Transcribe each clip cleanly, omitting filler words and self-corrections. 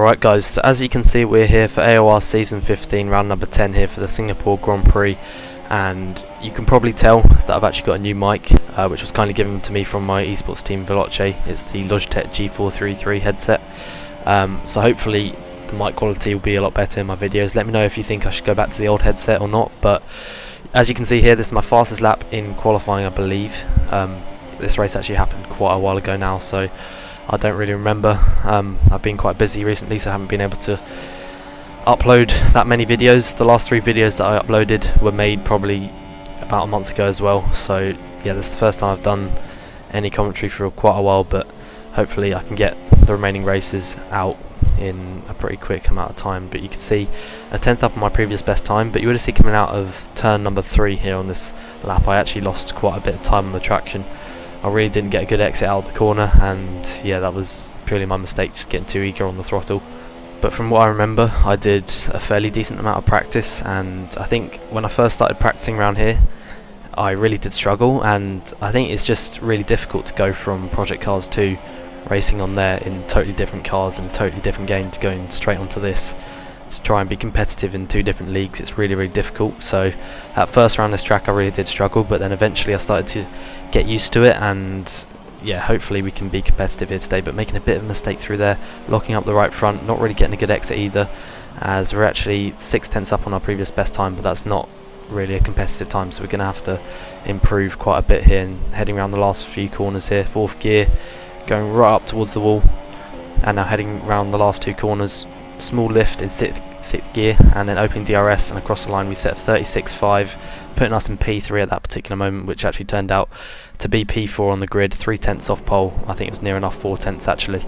Alright guys, so as you can see we're here for AOR Season 15, round number 10 here for the Singapore Grand Prix, and you can probably tell that I've actually got a new mic, which was kindly given to me from my esports team Veloce. It's the Logitech G433 headset, so hopefully the mic quality will be a lot better in my videos. Let me know if you think I should go back to the old headset or not, but as you can see here, this is my fastest lap in qualifying, I believe. This race actually happened quite a while ago now, so I don't really remember. I've been quite busy recently, so I haven't been able to upload that many videos. The last 3 videos that I uploaded were made probably about a month ago as well, so yeah, this is the first time I've done any commentary for quite a while, but hopefully I can get the remaining races out in a pretty quick amount of time. But you can see a 10th up on my previous best time, but you would have seen coming out of turn number 3 here on this lap I actually lost quite a bit of time on the traction. I really didn't get a good exit out of the corner, and yeah, that was purely my mistake, just getting too eager on the throttle. But from what I remember, I did a fairly decent amount of practice, and I think when I first started practicing around here I really did struggle, and I think it's just really difficult to go from Project Cars 2 racing on there in totally different cars and totally different game to going straight onto this to try and be competitive in 2 different leagues. It's really difficult. So at first around this track I really did struggle, but then eventually I started to get used to it, and yeah, hopefully we can be competitive here today. But making a bit of a mistake through there, locking up the right front, not really getting a good exit either, as we're actually 6/10 up on our previous best time, but that's not really a competitive time, so we're going to have to improve quite a bit here. And heading around the last few corners here, 4th gear, going right up towards the wall, and now heading around the last 2 corners, small lift in 6th gear, and then opening DRS, and across the line we set 36.5, putting us in P3 at that particular moment, which actually turned out to be P4 on the grid, 3/10 off pole. I think it was near enough 4/10 actually.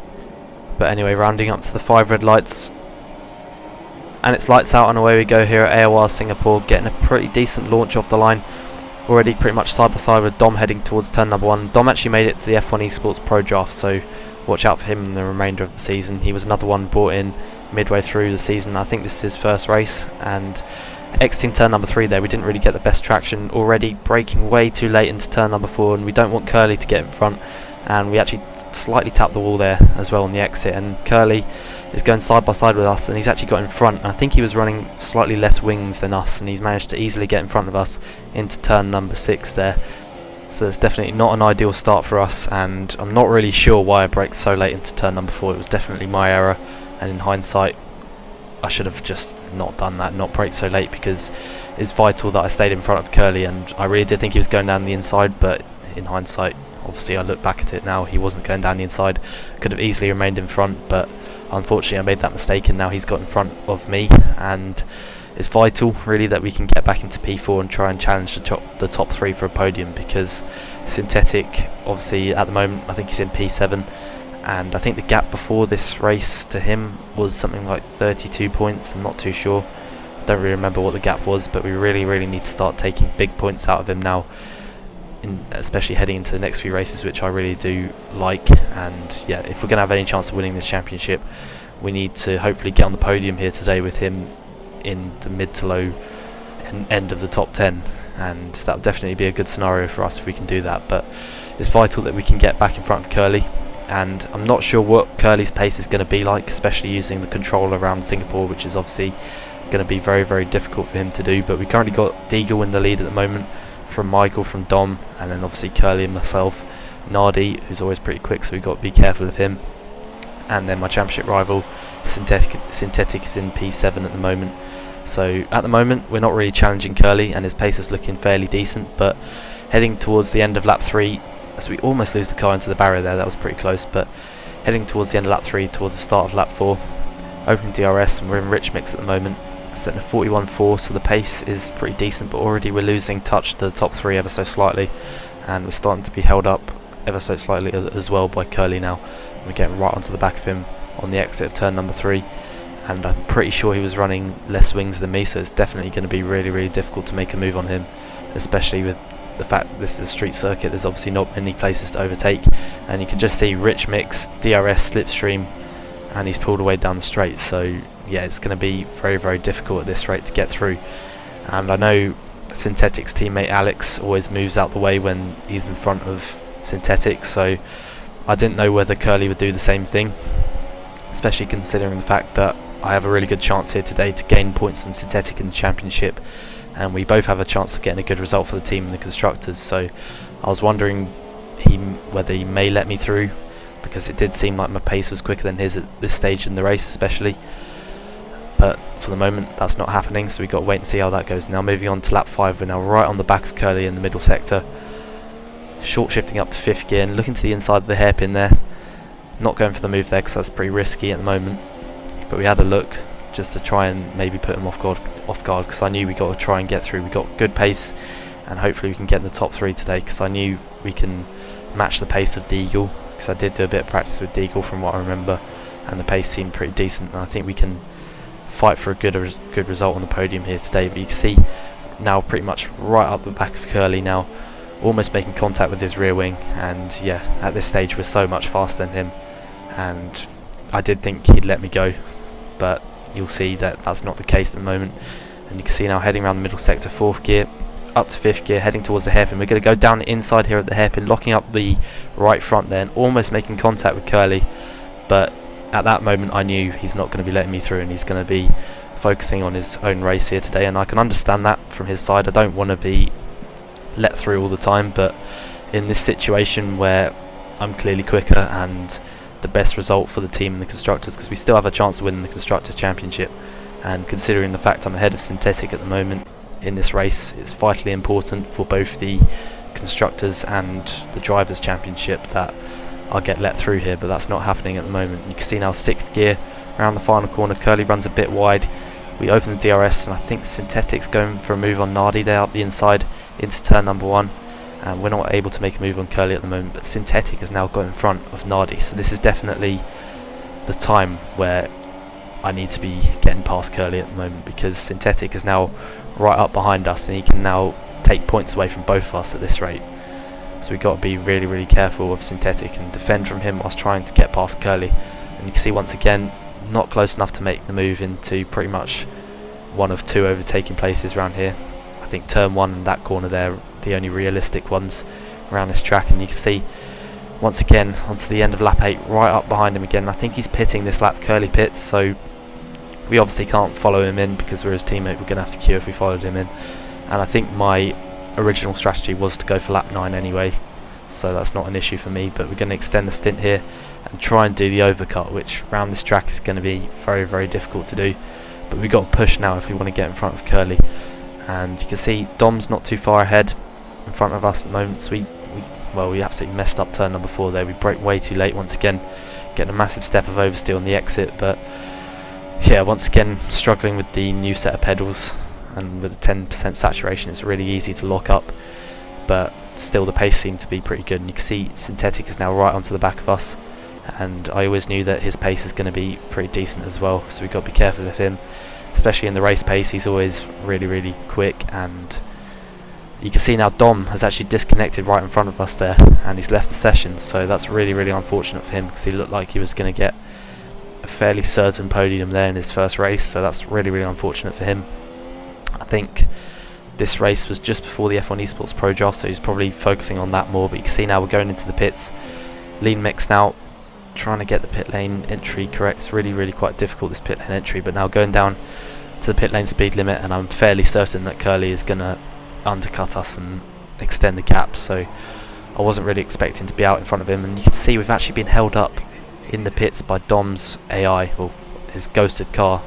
But anyway, rounding up to the 5 red lights, and it's lights out, and away we go here at AOR Singapore, getting a pretty decent launch off the line. Already pretty much side by side with Dom heading towards turn number 1. Dom actually made it to the F1 Esports Pro Draft, so watch out for him in the remainder of the season. He was another one brought in midway through the season. I think this is his first race, and exiting turn number 3 there, we didn't really get the best traction. Already braking way too late into turn number 4, and we don't want Curly to get in front, and we actually slightly tapped the wall there as well on the exit, and Curly is going side by side with us, and he's actually got in front. I think he was running slightly less wings than us, and he's managed to easily get in front of us into turn number 6 there. So it's definitely not an ideal start for us, and I'm not really sure why I braked so late into turn number 4. It was definitely my error, and in hindsight I should have just not done that, not braked so late, because it's vital that I stayed in front of Curly, and I really did think he was going down the inside, but in hindsight, obviously I look back at it now, he wasn't going down the inside. Could have easily remained in front, but unfortunately I made that mistake, and now he's got in front of me, and it's vital really that we can get back into P4 and try and challenge the top 3 for a podium, because Synthetic, obviously at the moment I think he's in P7, and I think the gap before this race to him was something like 32 points, I'm not too sure, don't really remember what the gap was, but we really need to start taking big points out of him now, especially heading into the next few races, which I really do like. And yeah, if we're going to have any chance of winning this championship, we need to hopefully get on the podium here today with him in the mid to low end of the top 10, and that would definitely be a good scenario for us if we can do that. But it's vital that we can get back in front of Curly, and I'm not sure what Curly's pace is going to be like, especially using the control around Singapore, which is obviously going to be very difficult for him to do. But we currently got Deagle in the lead at the moment, from Michael, from Dom, and then obviously Curly and myself. Nardi, who's always pretty quick, so we've got to be careful of him. And then my championship rival Synthetic is in P7 at the moment. So at the moment we're not really challenging Curly, and his pace is looking fairly decent, but heading towards the end of lap 3, so we almost lose the car into the barrier there, that was pretty close, but heading towards the end of lap 3, towards the start of lap 4, opening DRS, and we're in rich mix at the moment, setting a 41.4, so the pace is pretty decent, but already we're losing touch to the top 3 ever so slightly, and we're starting to be held up ever so slightly as well by Curly now. We're getting right onto the back of him on the exit of turn number 3, and I'm pretty sure he was running less wings than me, so it's definitely going to be really difficult to make a move on him, especially with the fact that this is a street circuit. There's obviously not many places to overtake, and you can just see rich mix, DRS, slipstream, and he's pulled away down the straight. So yeah, it's going to be very difficult at this rate to get through. And I know Synthetic's teammate Alex always moves out the way when he's in front of Synthetic, so I didn't know whether Curly would do the same thing. especially considering the fact that I have a really good chance here today to gain points on synthetic in the championship, and we both have a chance of getting a good result for the team and the constructors. So I was wondering whether he may let me through, because it did seem like my pace was quicker than his at this stage in the race especially. But for the moment that's not happening, so we've got to wait and see how that goes. Now moving on to lap 5, we're now right on the back of Curly in the middle sector, short shifting up to 5th gear and looking to the inside of the hairpin there. Not going for the move there because that's pretty risky at the moment, but we had a look just to try and maybe put him off guard because I knew we got to try and get through. We got good pace and hopefully we can get in the top 3 today, because I knew we can match the pace of Deagle, because I did do a bit of practice with Deagle from what I remember, and the pace seemed pretty decent, and I think we can fight for a good result on the podium here today. But you can see now pretty much right up the back of Curly now, almost making contact with his rear wing, and yeah, at this stage we're so much faster than him, and I did think he'd let me go, but you'll see that that's not the case at the moment. And you can see now heading around the middle sector, 4th gear up to 5th gear, heading towards the hairpin. We're going to go down the inside here at the hairpin, locking up the right front there and almost making contact with Curly, but at that moment I knew he's not going to be letting me through and he's going to be focusing on his own race here today, and I can understand that from his side. I don't want to be let through all the time, but in this situation where I'm clearly quicker and the best result for the team and the constructors, because we still have a chance of winning the constructors championship, and considering the fact I'm ahead of synthetic at the moment in this race, it's vitally important for both the constructors and the drivers championship that I'll get let through here, but that's not happening at the moment. You can see now 6th gear around the final corner, Curly runs a bit wide, we open the DRS and I think synthetic's going for a move on Nardi there up the inside into turn number 1, and we're not able to make a move on Curly at the moment, but synthetic has now got in front of Nardi, so this is definitely the time where I need to be getting past Curly at the moment, because synthetic is now right up behind us and he can now take points away from both of us at this rate. So we've got to be really, really careful of synthetic and defend from him whilst trying to get past Curly. And you can see once again, not close enough to make the move into pretty much one of 2 overtaking places around here. I think turn 1 and that corner there are the only realistic ones around this track, and you can see once again onto the end of lap 8, right up behind him again. I think he's pitting this lap, Curly pits, so we obviously can't follow him in because we're his teammate. We're going to have to queue if we followed him in, and I think my original strategy was to go for lap 9 anyway, so that's not an issue for me, but we're going to extend the stint here and try and do the overcut, which around this track is going to be very, very difficult to do, but we've got to push now if we want to get in front of Curly. And you can see Dom's not too far ahead in front of us at the moment, so we absolutely messed up turn number 4 there. We broke way too late once again, getting a massive step of oversteer on the exit, but yeah, once again struggling with the new set of pedals, and with a 10% saturation it's really easy to lock up, but still the pace seemed to be pretty good. And you can see synthetic is now right onto the back of us, and I always knew that his pace is going to be pretty decent as well, so we've got to be careful of him, especially in the race pace. He's always really, really quick, and you can see now Dom has actually disconnected right in front of us there and he's left the session, so that's really, really unfortunate for him, because he looked like he was going to get a fairly certain podium there in his first race, so that's really, really unfortunate for him. I think this race was just before the F1 Esports Pro draft, so he's probably focusing on that more, but you can see now we're going into the pits. Lean mix now, trying to get the pit lane entry correct. It's really, really quite difficult, this pit lane entry, but now going down to the pit lane speed limit, and I'm fairly certain that Curly is going to undercut us and extend the gap, so I wasn't really expecting to be out in front of him. And you can see we've actually been held up in the pits by Dom's AI, or his ghosted car,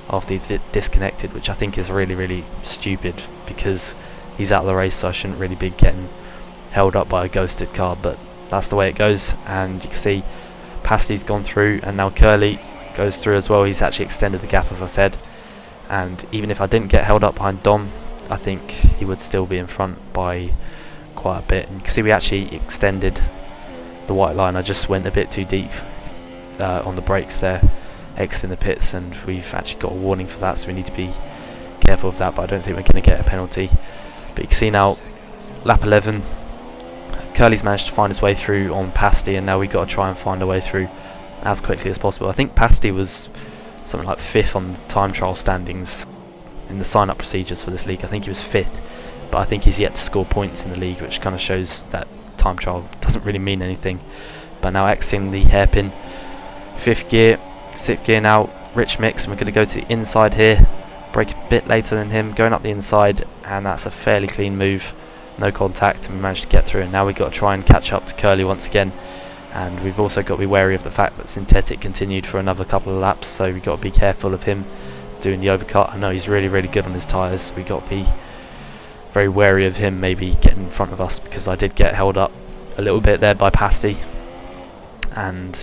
after he's disconnected, which I think is really, really stupid, because he's out of the race, so I shouldn't really be getting held up by a ghosted car, but that's the way it goes. And you can see Pasty's gone through, and now Curly goes through as well. He's actually extended the gap, as I said, and even if I didn't get held up behind Dom, I think he would still be in front by quite a bit. And you can see we actually extended the white line. I just went a bit too deep on the brakes there, exiting the pits, and we've actually got a warning for that, so we need to be careful of that, but I don't think we're going to get a penalty. But you can see now lap 11, Curly's managed to find his way through on Pasty, and now we've got to try and find a way through as quickly as possible. I think Pasty was something like 5th on the time trial standings in the sign up procedures for this league. I think he was 5th, but I think he's yet to score points in the league, which kind of shows that time trial doesn't really mean anything. But now exiting the hairpin, 5th gear, 6th gear now, Rich Mix, and we're going to go to the inside here, brake a bit later than him, going up the inside, and that's a fairly clean move, no contact, and we managed to get through. And now we've got to try and catch up to Curly once again, and we've also got to be wary of the fact that Synthetic continued for another couple of laps, so we've got to be careful of him doing the overcut. I know he's really good on his tyres, we've got to be very wary of him maybe getting in front of us, because I did get held up a little bit there by Pasty, and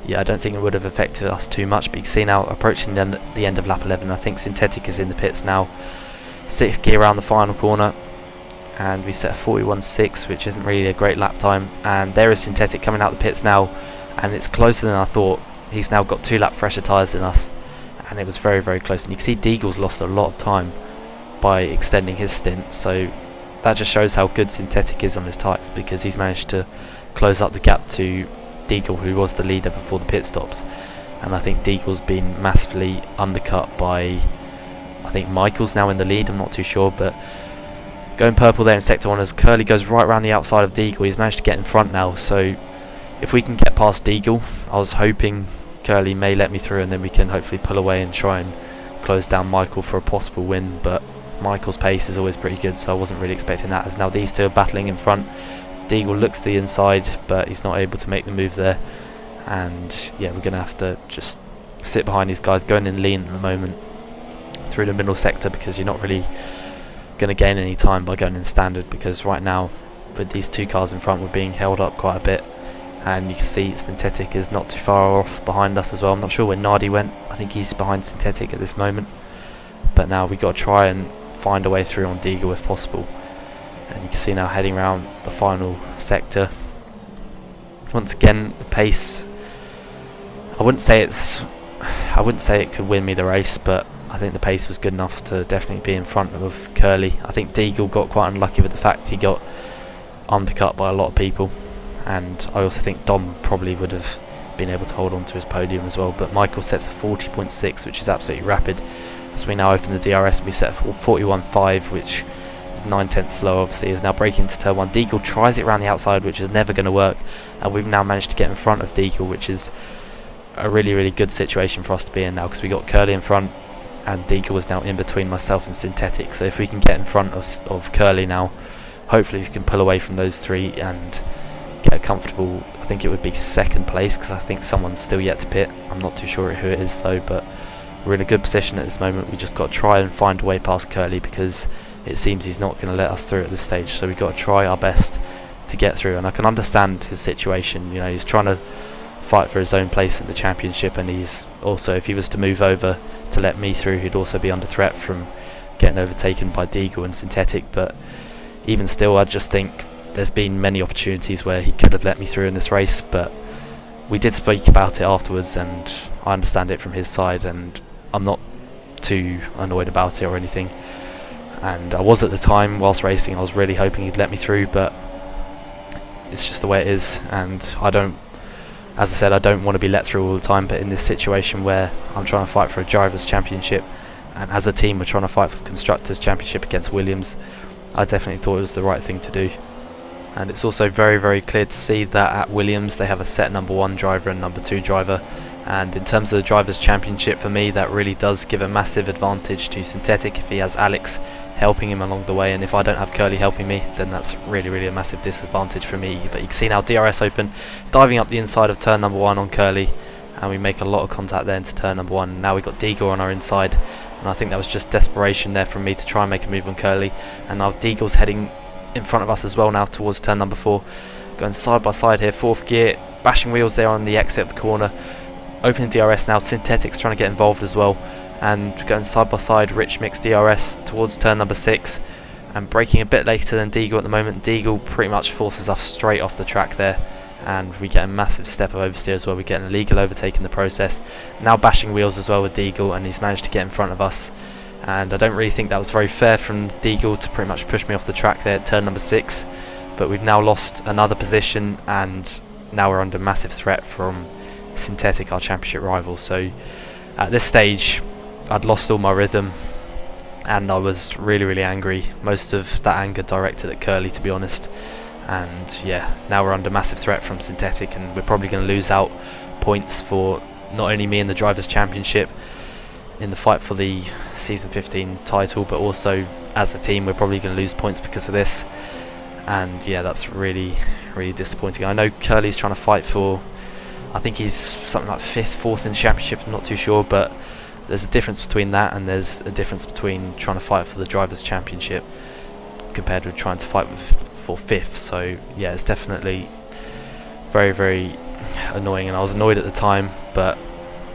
yeah, I don't think it would have affected us too much. But you can see now, approaching the end of lap 11, I think Synthetic is in the pits now. 6th gear around the final corner, and we set a 41.6, which isn't really a great lap time. And there is Synthetic coming out the pits now, and it's closer than I thought. He's now got 2 lap fresher tyres than us, and it was very close. And you can see Deagle's lost a lot of time by extending his stint, so that just shows how good Synthetic is on his tyres, because he's managed to close up the gap to Deagle, who was the leader before the pit stops. And I think Deagle's been massively undercut by, I think Michael's now in the lead, I'm not too sure, but going purple there in sector 1 as Curly goes right around the outside of Deagle. He's managed to get in front now, so if we can get past Deagle, I was hoping Curly may let me through, and then we can hopefully pull away and try and close down Michael for a possible win. But Michael's pace is always pretty good, so I wasn't really expecting that, as now these two are battling in front. Deagle looks to the inside, but he's not able to make the move there, and yeah, we're going to have to just sit behind these guys, going in lean at the moment through the middle sector, because you're not really going to gain any time by going in standard, because right now with these 2 cars in front we're being held up quite a bit. And you can see Synthetic is not too far off behind us as well. I'm not sure where Nardi went, I think he's behind Synthetic at this moment, but now we've got to try and find a way through on Deagle if possible. And you can see now heading around the final sector. Once again, the pace, I wouldn't say it could win me the race, but I think the pace was good enough to definitely be in front of Curly. I think Deagle got quite unlucky with the fact he got undercut by a lot of people, and I also think Dom probably would have been able to hold on to his podium as well. But Michael sets a 40.6, which is absolutely rapid. As we now open the DRS, we set a 41.5, which is 9/10 slow, obviously, is now braking into turn 1. Deagle tries it around the outside, which is never going to work, and we've now managed to get in front of Deagle, which is a really good situation for us to be in now, because we got Curly in front, and Deagle is now in between myself and Synthetic. So if we can get in front of Curly now, hopefully we can pull away from those 3 and get a comfortable, I think it would be 2nd place, because I think someone's still yet to pit. I'm not too sure who it is though, but we're in a good position at this moment. We just got to try and find a way past Curly, because it seems he's not going to let us through at this stage, so we've got to try our best to get through. And I can understand his situation, you know, he's trying to fight for his own place in the championship, and he's also, if he was to move over to let me through, he'd also be under threat from getting overtaken by Deagle and Synthetic. But even still, I just think there's been many opportunities where he could have let me through in this race, but we did speak about it afterwards, and I understand it from his side, and I'm not too annoyed about it or anything. And I was at the time whilst racing, I was really hoping he'd let me through, but it's just the way it is, and I don't, as I said, I don't want to be let through all the time. But in this situation where I'm trying to fight for a drivers' championship, and as a team we're trying to fight for the constructors' championship against Williams, I definitely thought it was the right thing to do. And it's also very clear to see that at Williams they have a set number 1 driver and number 2 driver, and in terms of the drivers' championship, for me that really does give a massive advantage to Synthetic if he has Alex helping him along the way, and if I don't have Curly helping me, then that's really a massive disadvantage for me. But you can see now DRS open, diving up the inside of turn number 1 on Curly, and we make a lot of contact there into turn number 1. Now we've got Deagle on our inside, and I think that was just desperation there from me to try and make a move on Curly. And now Deagle's heading in front of us as well now towards turn number 4, going side by side here, 4th gear, bashing wheels there on the exit of the corner, opening DRS now. Synthetic's trying to get involved as well, and going side by side, Rich Mix DRS towards turn number 6, and braking a bit later than Deagle at the moment. Deagle pretty much forces us straight off the track there, and we get a massive step of oversteer as well. We get an illegal overtake in the process, now bashing wheels as well with Deagle, and he's managed to get in front of us. And I don't really think that was very fair from Deagle to pretty much push me off the track there at turn number 6, but we've now lost another position, and now we're under massive threat from Synthetic, our championship rival. So at this stage I'd lost all my rhythm, and I was really angry. Most of that anger directed at Curly, to be honest. And yeah, now we're under massive threat from Synthetic, and we're probably going to lose out points for not only me in the Drivers' Championship in the fight for the Season 15 title, but also as a team we're probably going to lose points because of this. And yeah, that's really disappointing. I know Curly's trying to fight for, I think he's something like 5th, 4th in the championship, I'm not too sure, but there's a difference between that and there's a difference between trying to fight for the Drivers' Championship compared with trying to fight for 5th. So yeah, it's definitely very annoying, and I was annoyed at the time, but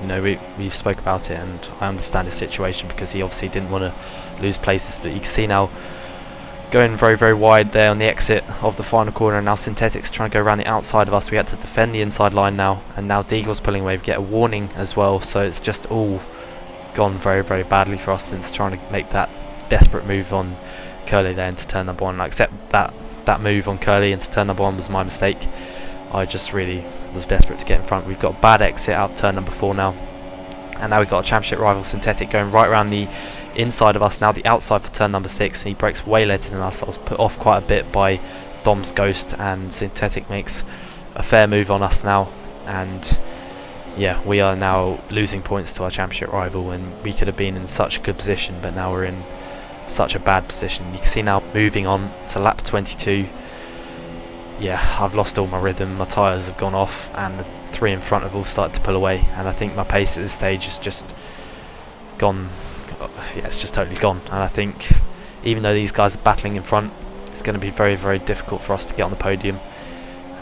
you know, we spoke about it and I understand his situation because he obviously didn't want to lose places. But you can see now going very wide there on the exit of the final corner, and now Synthetic's trying to go around the outside of us. We had to defend the inside line now, and now Deagle's pulling away. We get a warning as well, so it's just all gone very badly for us since trying to make that desperate move on Curly there into turn number 1. I accept that move on Curly into turn number 1 was my mistake. I just really was desperate to get in front. We've got a bad exit out turn number 4 now, and now we've got a championship rival Synthetic going right around the inside of us, now the outside for turn number 6, and he breaks way later than us. I was put off quite a bit by Dom's Ghost, and Synthetic makes a fair move on us now, and yeah, we are now losing points to our championship rival, and we could have been in such a good position, but now we're in such a bad position. You can see now moving on to lap 22, yeah, I've lost all my rhythm, my tyres have gone off, and the 3 in front have all started to pull away, and I think my pace at this stage is just gone. Yeah, it's just totally gone, and I think even though these guys are battling in front, it's going to be very difficult for us to get on the podium.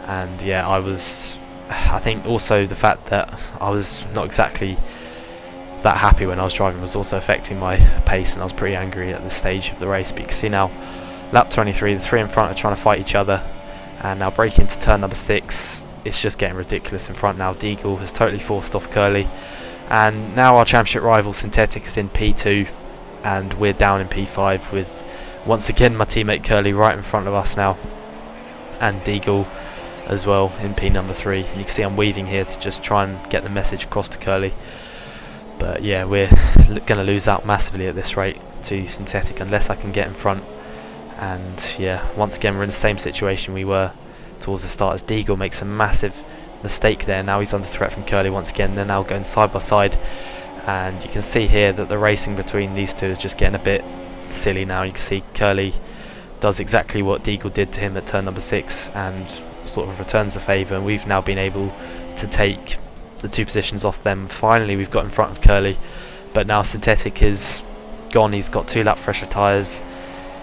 And yeah, I think also the fact that I was not exactly that happy when I was driving was also affecting my pace, and I was pretty angry at this stage of the race. But you can see now lap 23, the 3 in front are trying to fight each other, and now breaking into turn number 6, it's just getting ridiculous in front now. Deagle has totally forced off Curly, and now our championship rival Synthetic is in P2 and we're down in P5 with once again my teammate Curly right in front of us now, and Deagle as well in P number 3. And you can see I'm weaving here to just try and get the message across to Curly, but yeah, we're going to lose out massively at this rate to Synthetic unless I can get in front. And yeah, once again we're in the same situation we were towards the start, as Deagle makes a massive mistake there. Now he's under threat from Curly once again. They're now going side by side, and you can see here that the racing between these two is just getting a bit silly now. You can see Curly does exactly what Deagle did to him at turn number 6 and sort of returns the favour, and we've now been able to take the 2 positions off them. Finally we've got in front of Curly, but now Synthetic is gone. He's got 2 lap fresher tyres.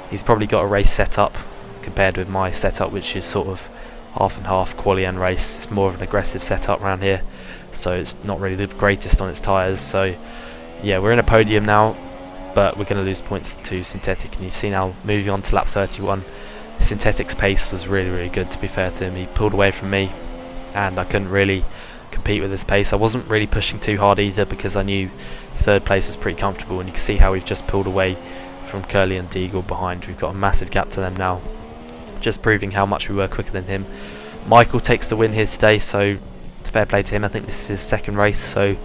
He's probably got a race set up compared with my setup, which is sort of half and half, quali and race. It's more of an aggressive setup around here, so it's not really the greatest on its tyres. So yeah, we're in a podium now, but we're going to lose points to Synthetic. And you see now moving on to lap 31, Synthetic's pace was really good, to be fair to him. He pulled away from me and I couldn't really compete with his pace. I wasn't really pushing too hard either because I knew 3rd place was pretty comfortable, and you can see how we've just pulled away from Curly and Deagle behind. We've got a massive gap to them now, just proving how much we were quicker than him. Michael takes the win here today, so fair play to him. I think this is his 2nd race, so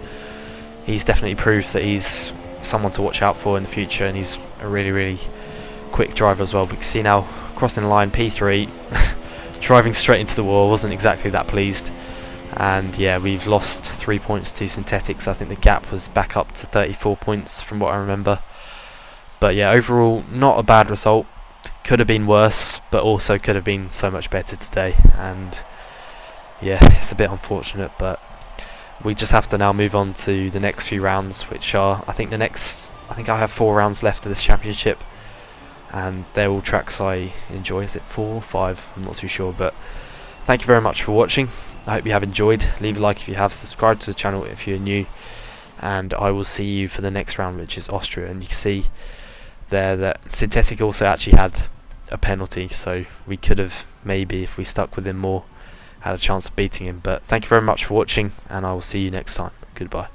he's definitely proved that he's someone to watch out for in the future, and he's a really quick driver as well. We can see now crossing the line P3 driving straight into the wall. Wasn't exactly that pleased, and yeah, we've lost 3 points to Synthetics. I think the gap was back up to 34 points from what I remember. But yeah, overall not a bad result. Could have been worse, but also could have been so much better today, and yeah, it's a bit unfortunate, but we just have to now move on to the next few rounds, which are, I think I have 4 rounds left of this championship, and they're all tracks I enjoy. Is it 4 or 5? I'm not too sure, but thank you very much for watching. I hope you have enjoyed. Leave a like if you have, subscribe to the channel if you're new, and I will see you for the next round, which is Austria. And you can see there that Synthetic also actually had a penalty, so we could have, maybe if we stuck with him more, had a chance of beating him. But thank you very much for watching, and I will see you next time. Goodbye.